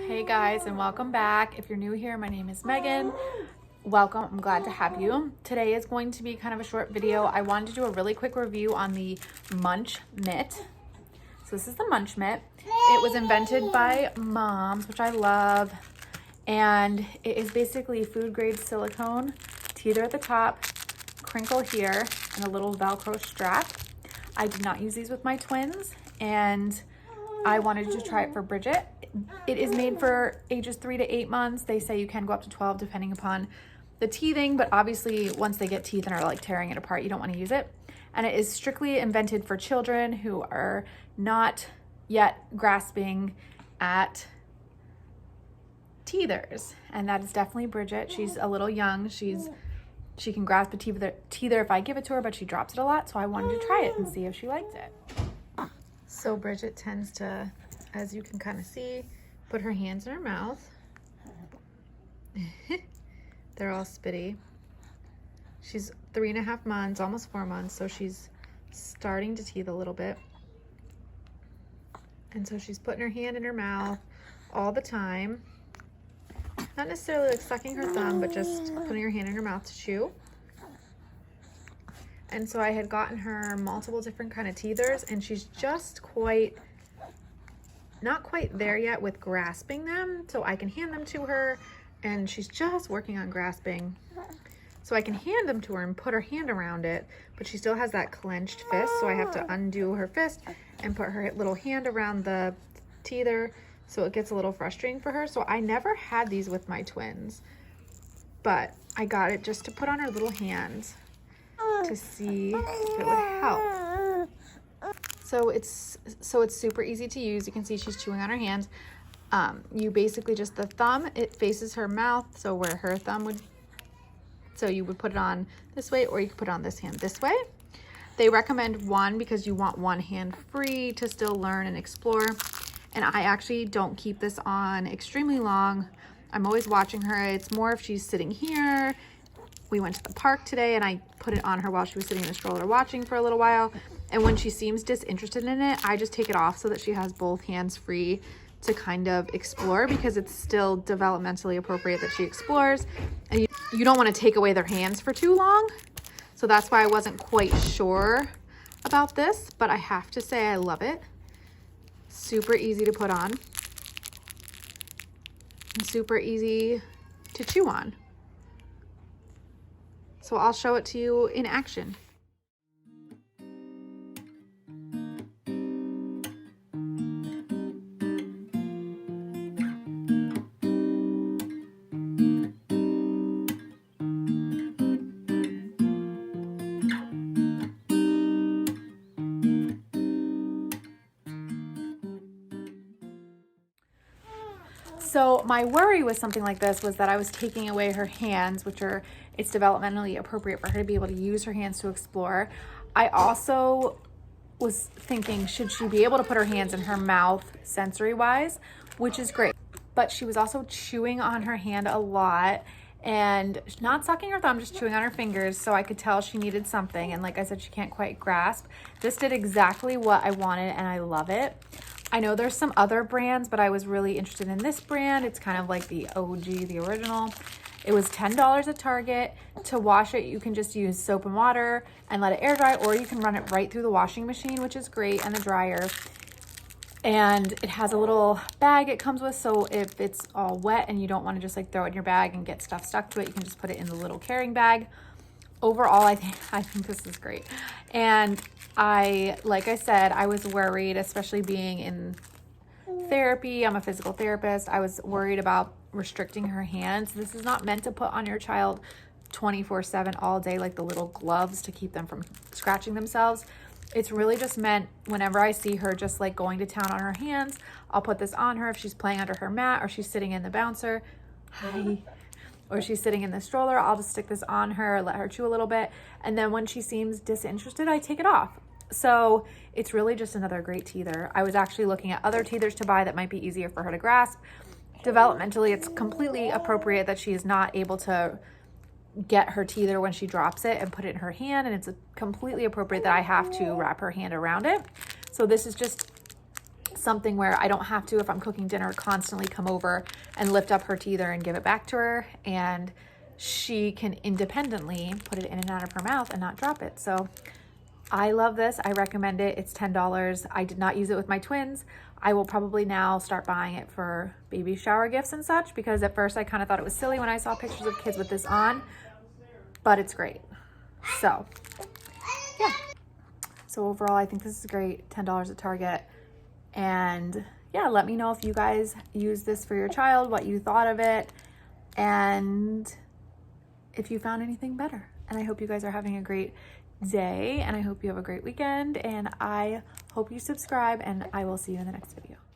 Hey guys, and welcome back. If you're new here, my name is Megan. Welcome, I'm glad to have you. Today is going to be kind of a short video. I wanted to do a really quick review on the Munch Mitt. So this is the Munch Mitt. It was invented by moms, which I love. And it is basically food grade silicone, teether at the top, crinkle here, and a little Velcro strap. I did not use these with my twins, and I wanted to try it for Bridget. It is made for ages 3 to 8 months. They say you can go up to 12 depending upon the teething, but obviously once they get teeth and are like tearing it apart, you don't want to use it. And it is strictly invented for children who are not yet grasping at teethers. And that is definitely Bridget. She's a little young. She can grasp a teether if I give it to her, but she drops it a lot. So I wanted to try it and see if she liked it. So Bridget tends to, as you can kind of see, put her hands in her mouth. They're all spitty. She's 3.5 months, almost 4 months, so she's starting to teeth a little bit. And so she's putting her hand in her mouth all the time. Not necessarily like sucking her thumb, but just putting her hand in her mouth to chew. And so I had gotten her multiple different kind of teethers, and she's just not quite there yet with grasping them. So I can hand them to her, and she's just working on grasping. So I can hand them to her and put her hand around it, but she still has that clenched fist. So I have to undo her fist and put her little hand around the teether. So it gets a little frustrating for her. So I never had these with my twins, but I got it just to put on her little hands to see if it would help. So it's super easy to use. You can see she's chewing on her hands. You basically just, the thumb, it faces her mouth, so where her thumb would, so you would put it on this way, or you could put it on this hand this way. They recommend one because you want one hand free to still learn and explore. And I actually don't keep this on extremely long. I'm always watching her. It's more if she's sitting here. We went to the park today and I put it on her while she was sitting in the stroller watching for a little while. And when she seems disinterested in it, I just take it off so that she has both hands free to kind of explore, because it's still developmentally appropriate that she explores. And you don't want to take away their hands for too long. So that's why I wasn't quite sure about this, but I have to say I love it. Super easy to put on and super easy to chew on. So I'll show it to you in action. So my worry with something like this was that I was taking away her hands, which it's developmentally appropriate for her to be able to use her hands to explore. I also was thinking, should she be able to put her hands in her mouth sensory-wise, which is great. But she was also chewing on her hand a lot and not sucking her thumb, just chewing on her fingers. So I could tell she needed something. And like I said, she can't quite grasp. This did exactly what I wanted, and I love it. I know there's some other brands, but I was really interested in this brand. It's kind of like the OG, the original. It was $10 at Target. To wash it, you can just use soap and water and let it air dry, or you can run it right through the washing machine, which is great, and the dryer. And it has a little bag it comes with, so if it's all wet and you don't want to just like throw it in your bag and get stuff stuck to it, you can just put it in the little carrying bag. Overall, I think this is great. And like I said, I was worried, especially being in therapy. I'm a physical therapist. I was worried about restricting her hands. This is not meant to put on your child 24/7 all day, like the little gloves to keep them from scratching themselves. It's really just meant whenever I see her just like going to town on her hands, I'll put this on her if she's playing under her mat or she's sitting in the bouncer. Hi. Or she's sitting in the stroller, I'll just stick this on her, let her chew a little bit. And then when she seems disinterested, I take it off. So it's really just another great teether. I was actually looking at other teethers to buy that might be easier for her to grasp. Developmentally, it's completely appropriate that she is not able to get her teether when she drops it and put it in her hand. And it's completely appropriate that I have to wrap her hand around it. So this is just something where I don't have to, if I'm cooking dinner, constantly come over and lift up her teether and give it back to her, and she can independently put it in and out of her mouth and not drop it. So I love this. I recommend it. It's $10. I did not use it with my twins. I will probably now start buying it for baby shower gifts and such, because at first I kind of thought it was silly when I saw pictures of kids with this on, but it's great. So yeah. So overall, I think this is great. $10 at Target. And yeah, let me know if you guys use this for your child, what you thought of it, and if you found anything better. And I hope you guys are having a great day, and I hope you have a great weekend, and I hope you subscribe, and I will see you in the next video.